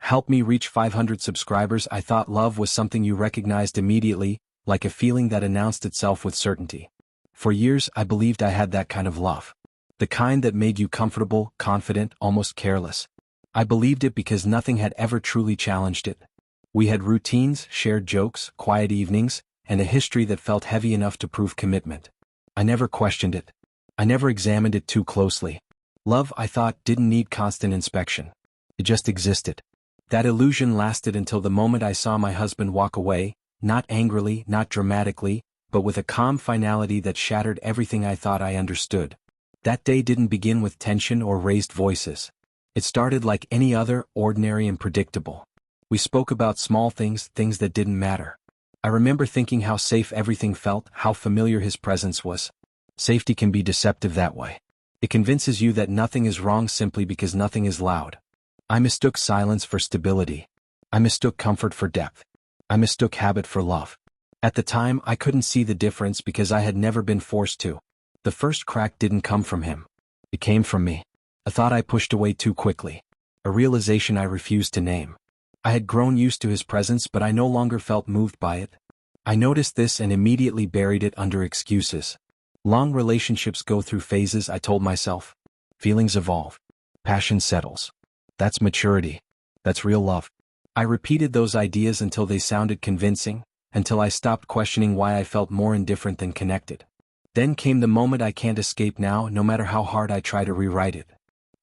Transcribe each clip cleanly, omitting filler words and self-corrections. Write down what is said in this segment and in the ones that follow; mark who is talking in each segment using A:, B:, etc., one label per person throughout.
A: helped me reach 500 subscribers. I thought love was something you recognized immediately, like a feeling that announced itself with certainty. For years I believed I had that kind of love. The kind that made you comfortable, confident, almost careless. I believed it because nothing had ever truly challenged it. We had routines, shared jokes, quiet evenings, and a history that felt heavy enough to prove commitment. I never questioned it. I never examined it too closely. Love, I thought, didn't need constant inspection. It just existed. That illusion lasted until the moment I saw my husband walk away, not angrily, not dramatically, but with a calm finality that shattered everything I thought I understood. That day didn't begin with tension or raised voices. It started like any other, ordinary and predictable. We spoke about small things, things that didn't matter. I remember thinking how safe everything felt, how familiar his presence was. Safety can be deceptive that way. It convinces you that nothing is wrong simply because nothing is loud. I mistook silence for stability. I mistook comfort for depth. I mistook habit for love. At the time, I couldn't see the difference because I had never been forced to. The first crack didn't come from him. It came from me. A thought I pushed away too quickly. A realization I refused to name. I had grown used to his presence, but I no longer felt moved by it. I noticed this and immediately buried it under excuses. Long relationships go through phases, I told myself. Feelings evolve. Passion settles. That's maturity. That's real love. I repeated those ideas until they sounded convincing, until I stopped questioning why I felt more indifferent than connected. Then came the moment I can't escape now, no matter how hard I try to rewrite it.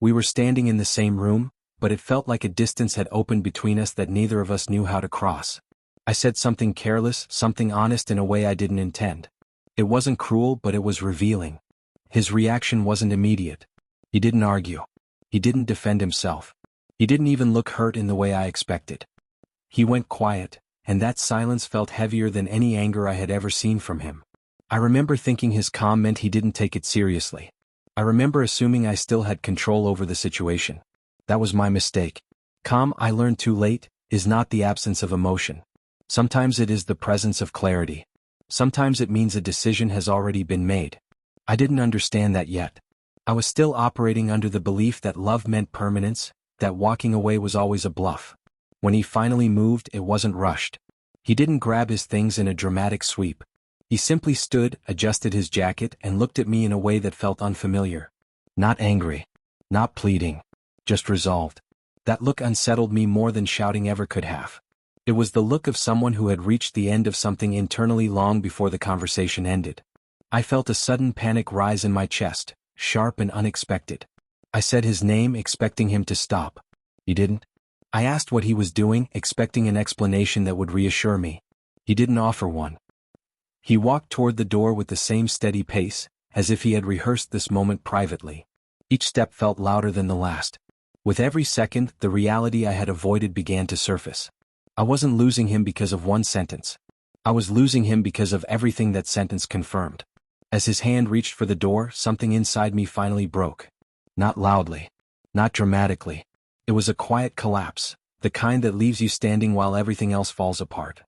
A: We were standing in the same room, but it felt like a distance had opened between us that neither of us knew how to cross. I said something careless, something honest in a way I didn't intend. It wasn't cruel, but it was revealing. His reaction wasn't immediate. He didn't argue. He didn't defend himself. He didn't even look hurt in the way I expected. He went quiet, and that silence felt heavier than any anger I had ever seen from him. I remember thinking his calm meant he didn't take it seriously. I remember assuming I still had control over the situation. That was my mistake. Calm, I learned too late, is not the absence of emotion. Sometimes it is the presence of clarity. Sometimes it means a decision has already been made. I didn't understand that yet. I was still operating under the belief that love meant permanence, that walking away was always a bluff. When he finally moved, it wasn't rushed. He didn't grab his things in a dramatic sweep. He simply stood, adjusted his jacket, and looked at me in a way that felt unfamiliar. Not angry. Not pleading. Just resolved. That look unsettled me more than shouting ever could have. It was the look of someone who had reached the end of something internally long before the conversation ended. I felt a sudden panic rise in my chest, sharp and unexpected. I said his name, expecting him to stop. He didn't. I asked what he was doing, expecting an explanation that would reassure me. He didn't offer one. He walked toward the door with the same steady pace, as if he had rehearsed this moment privately. Each step felt louder than the last. With every second, the reality I had avoided began to surface. I wasn't losing him because of one sentence. I was losing him because of everything that sentence confirmed. As his hand reached for the door, something inside me finally broke. Not loudly. Not dramatically. It was a quiet collapse, the kind that leaves you standing while everything else falls apart.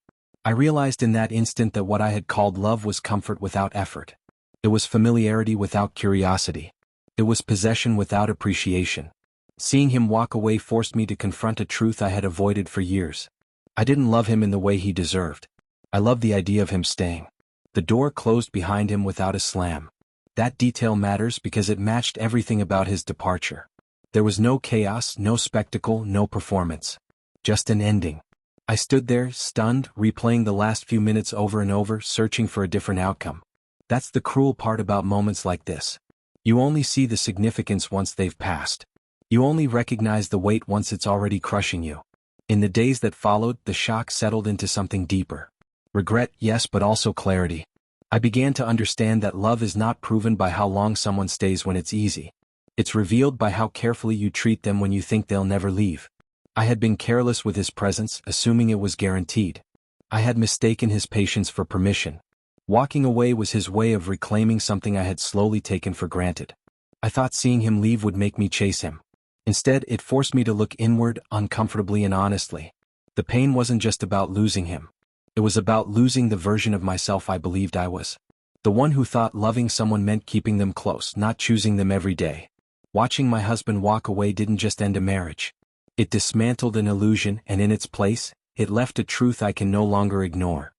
A: I realized in that instant that what I had called love was comfort without effort. It was familiarity without curiosity. It was possession without appreciation. Seeing him walk away forced me to confront a truth I had avoided for years. I didn't love him in the way he deserved. I loved the idea of him staying. The door closed behind him without a slam. That detail matters because it matched everything about his departure. There was no chaos, no spectacle, no performance. Just an ending. I stood there, stunned, replaying the last few minutes over and over, searching for a different outcome. That's the cruel part about moments like this. You only see the significance once they've passed. You only recognize the weight once it's already crushing you. In the days that followed, the shock settled into something deeper. Regret, yes, but also clarity. I began to understand that love is not proven by how long someone stays when it's easy. It's revealed by how carefully you treat them when you think they'll never leave. I had been careless with his presence, assuming it was guaranteed. I had mistaken his patience for permission. Walking away was his way of reclaiming something I had slowly taken for granted. I thought seeing him leave would make me chase him. Instead, it forced me to look inward, uncomfortably and honestly. The pain wasn't just about losing him. It was about losing the version of myself I believed I was. The one who thought loving someone meant keeping them close, not choosing them every day. Watching my husband walk away didn't just end a marriage. It dismantled an illusion and in its place, it left a truth I can no longer ignore.